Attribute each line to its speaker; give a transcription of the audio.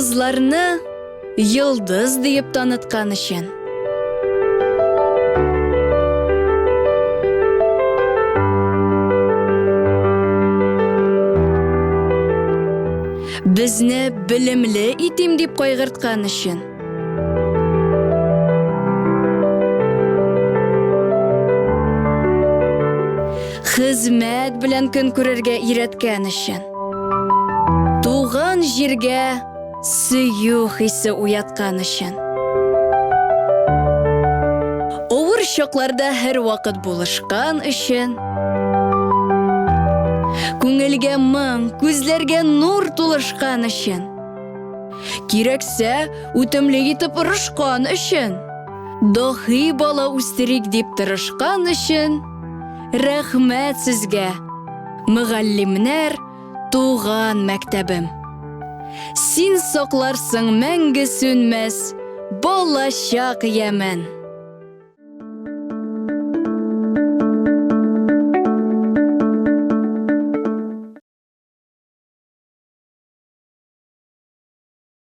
Speaker 1: Йолдызларны йылдыз дип таныткан өчен. Безне білімлі итим дип кайгырткан өчен. Хезмәт белән көн күрергә өйрәткән өчен. Туган җиргә сөю хисе уяткан өчен. Авыр чакларда һәр вакыт булышкан өчен. Күңелгә моң, күзләргә нур тулышкан өчен. Кирәксә, үтемле итеп урышкан өчен. Дахи бала үстерик дип тырышкан өчен. Рәхмәт сезгә, мөгаллимнәр, туган мәктәбем. Син сакларсың мәңге сүнмәс балачак ямән.